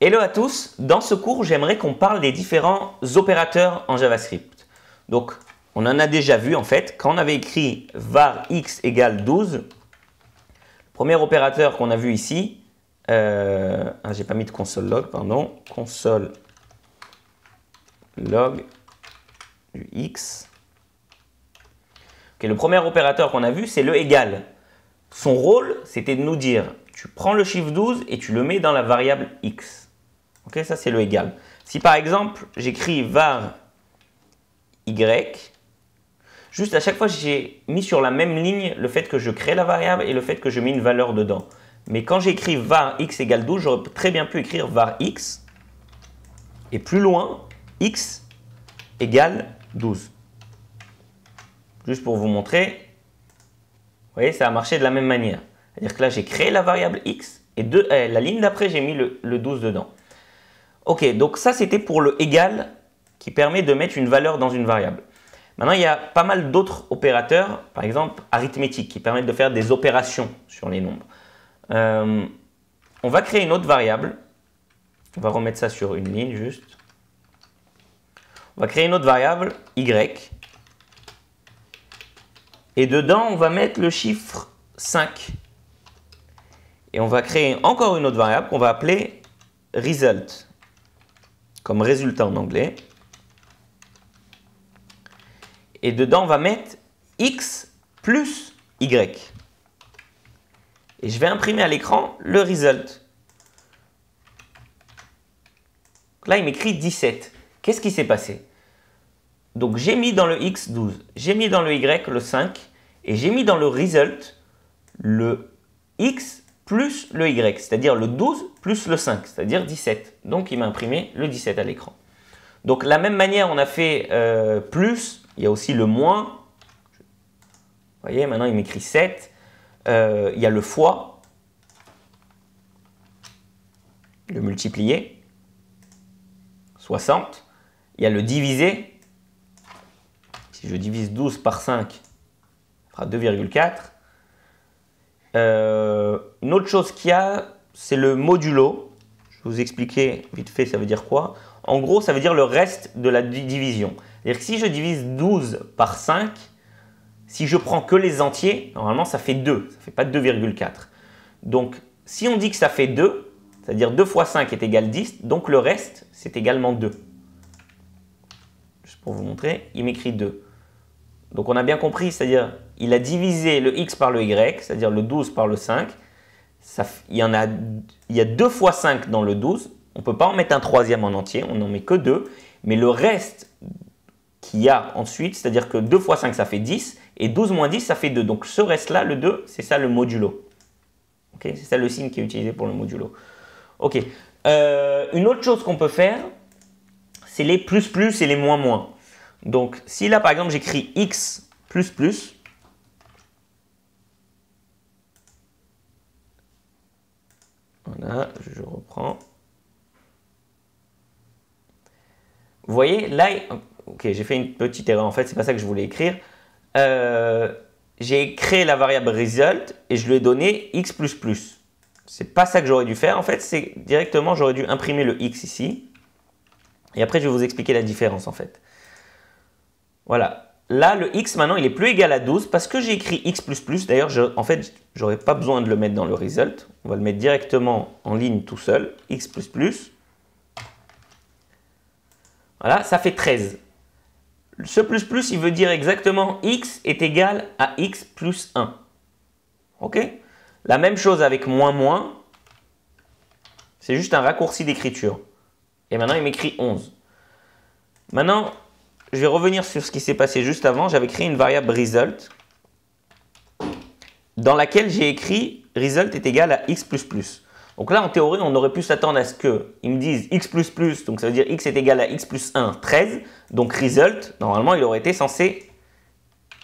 Hello à tous, dans ce cours j'aimerais qu'on parle des différents opérateurs en JavaScript. Donc on en a déjà vu en fait, quand on avait écrit var x égale 12, le premier opérateur qu'on a vu ici, j'ai pas mis de console log, pardon, console log du x. Okay, le premier opérateur qu'on a vu c'est le égal. Son rôle c'était de nous dire, tu prends le chiffre 12 et tu le mets dans la variable x. Ok, ça c'est le égal. Si par exemple j'écris var y, juste à chaque fois j'ai mis sur la même ligne le fait que je crée la variable et le fait que je mets une valeur dedans. Mais quand j'écris var x égale 12, j'aurais très bien pu écrire var x et plus loin x égale 12. Juste pour vous montrer, vous voyez, ça a marché de la même manière. C'est-à-dire que là j'ai créé la variable x et la ligne d'après j'ai mis le 12 dedans. Ok, donc ça c'était pour le égal qui permet de mettre une valeur dans une variable. Maintenant, il y a pas mal d'autres opérateurs, par exemple arithmétiques, qui permettent de faire des opérations sur les nombres. On va créer une autre variable. On va remettre ça sur une ligne juste. On va créer une autre variable, y. Et dedans, on va mettre le chiffre 5. Et on va créer encore une autre variable qu'on va appeler result, comme résultat en anglais. Et dedans, on va mettre x plus y. Et je vais imprimer à l'écran le result. Là, il m'écrit 17. Qu'est-ce qui s'est passé? Donc, j'ai mis dans le x 12, j'ai mis dans le y le 5, et j'ai mis dans le result le x plus le y, c'est-à-dire le 12 plus le 5, c'est-à-dire 17. Donc, il m'a imprimé le 17 à l'écran. Donc, de la même manière, on a fait plus, il y a aussi le moins. Vous voyez, maintenant, il m'écrit 7. Il y a le fois, le multiplier, 60. Il y a le diviser. Si je divise 12 par 5, ça fera 2,4. Une autre chose qu'il y a, c'est le modulo. Je vais vous expliquer vite fait ça veut dire quoi. En gros, ça veut dire le reste de la division. C'est-à-dire que si je divise 12 par 5, si je prends que les entiers, normalement ça fait 2, ça ne fait pas 2,4. Donc, si on dit que ça fait 2, c'est-à-dire 2 fois 5 est égal 10, donc le reste, c'est également 2. Juste pour vous montrer, il m'écrit 2. Donc, on a bien compris, c'est-à-dire il a divisé le x par le y, c'est-à-dire le 12 par le 5. Il y a 2 fois 5 dans le 12. On ne peut pas en mettre un troisième en entier, on n'en met que 2. Mais le reste qu'il y a ensuite, c'est-à-dire que 2 fois 5, ça fait 10. Et 12 moins 10, ça fait 2. Donc ce reste-là, le 2, c'est ça le modulo. Okay, c'est ça le signe qui est utilisé pour le modulo. Ok. Une autre chose qu'on peut faire, c'est les plus plus et les moins moins. Donc si là, par exemple, j'écris x plus plus, voilà, je reprends. Vous voyez, là, ok, j'ai fait une petite erreur. En fait, c'est pas ça que je voulais écrire. J'ai créé la variable result et je lui ai donné x plus plus. C'est pas ça que j'aurais dû faire. En fait, c'est directement, j'aurais dû imprimer le x ici. Et après, je vais vous expliquer la différence en fait. Voilà. Là, le x maintenant, il est plus égal à 12 parce que j'ai écrit x plus plus. D'ailleurs, en fait, j'aurais pas besoin de le mettre dans le result. On va le mettre directement en ligne tout seul. X plus plus. Voilà, ça fait 13. Ce plus plus, il veut dire exactement x est égal à x plus 1. Ok? La même chose avec moins moins. C'est juste un raccourci d'écriture. Et maintenant, il m'écrit 11. Maintenant, je vais revenir sur ce qui s'est passé juste avant. J'avais créé une variable result dans laquelle j'ai écrit result est égal à x plus plus. Donc là, en théorie, on aurait pu s'attendre à ce qu'ils me disent x plus plus, donc ça veut dire x est égal à x plus 1, 13. Donc result, normalement, il aurait été censé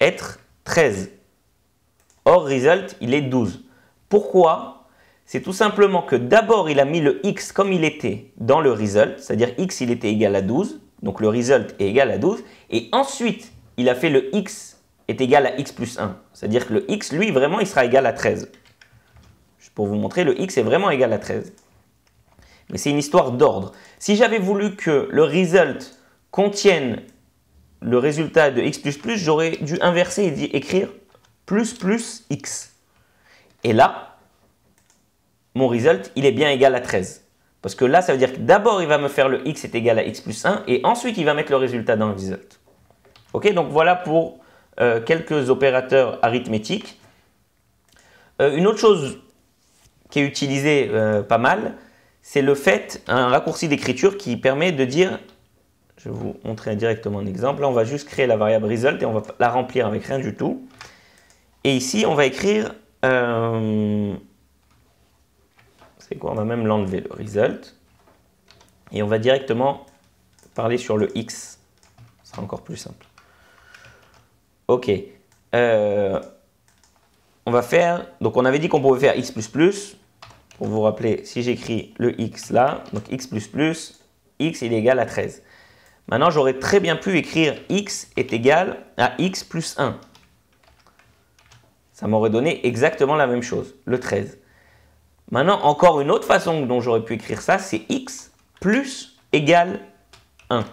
être 13. Or, result, il est 12. Pourquoi? C'est tout simplement que d'abord, il a mis le x comme il était dans le result, c'est-à-dire x, il était égal à 12, donc le result est égal à 12. Et ensuite, il a fait le x est égal à x plus 1, c'est-à-dire que le x, lui, vraiment, il sera égal à 13. Pour vous montrer, le x est vraiment égal à 13. Mais c'est une histoire d'ordre. Si j'avais voulu que le result contienne le résultat de x++, j'aurais dû inverser et écrire plus plus x. Et là, mon result, il est bien égal à 13. Parce que là, ça veut dire que d'abord, il va me faire le x est égal à x plus 1 et ensuite, il va mettre le résultat dans le result. Ok, donc voilà pour quelques opérateurs arithmétiques. Une autre chose qui est utilisée pas mal, c'est le fait, un raccourci d'écriture qui permet de dire, je vais vous montrer directement un exemple, là on va juste créer la variable result et on va la remplir avec rien du tout. Et ici, on va écrire, c'est quoi, on va même l'enlever, le result. Et on va directement parler sur le x, ce sera encore plus simple. Ok, on va faire, donc on avait dit qu'on pouvait faire x++, pour vous rappeler, si j'écris le x là, donc x++, x il est égal à 13. Maintenant, j'aurais très bien pu écrire x est égal à x plus 1. Ça m'aurait donné exactement la même chose, le 13. Maintenant, encore une autre façon dont j'aurais pu écrire ça, c'est x plus égale 1.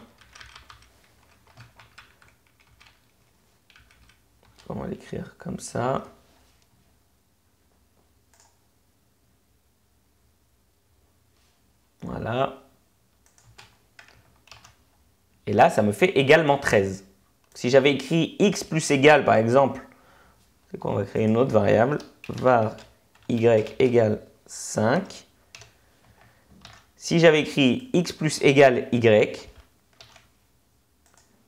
On va l'écrire comme ça. Voilà. Et là, ça me fait également 13. Si j'avais écrit x plus égal, par exemple, c'est quoi, on va créer une autre variable, var y égale 5. Si j'avais écrit x plus égal y,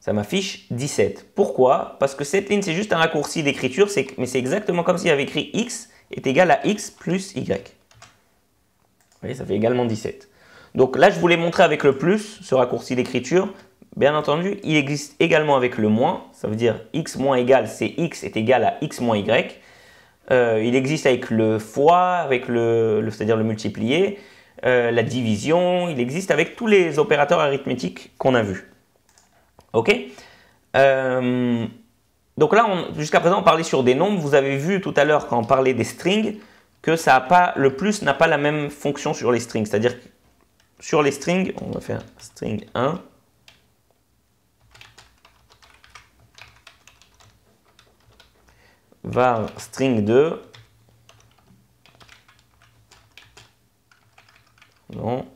ça m'affiche 17. Pourquoi? Parce que cette ligne, c'est juste un raccourci d'écriture, mais c'est exactement comme si j'avais écrit x est égal à x plus y. Vous voyez, ça fait également 17. Donc là, je voulais montrer avec le plus, ce raccourci d'écriture. Bien entendu, il existe également avec le moins. Ça veut dire x moins égal, c'est x est égal à x moins y. Il existe avec le fois, avec c'est-à-dire le multiplier, la division. Il existe avec tous les opérateurs arithmétiques qu'on a vus. Ok, donc là, jusqu'à présent, on parlait sur des nombres. Vous avez vu tout à l'heure, quand on parlait des strings, que le plus n'a pas la même fonction sur les strings. C'est-à-dire que sur les strings, on va faire string 1. Var string 2. Non.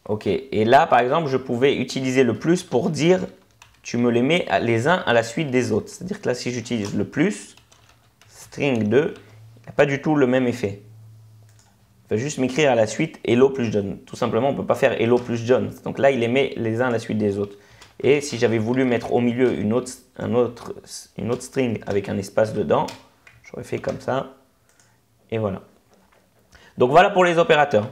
Ok, et là par exemple, je pouvais utiliser le plus pour dire tu me les mets les uns à la suite des autres. C'est-à-dire que là, si j'utilise le plus, string 2, il n'a pas du tout le même effet. Il va juste m'écrire à la suite hello plus John. Tout simplement, on ne peut pas faire hello plus John. Donc là, il les met les uns à la suite des autres. Et si j'avais voulu mettre au milieu une autre string avec un espace dedans, j'aurais fait comme ça. Et voilà. Donc voilà pour les opérateurs.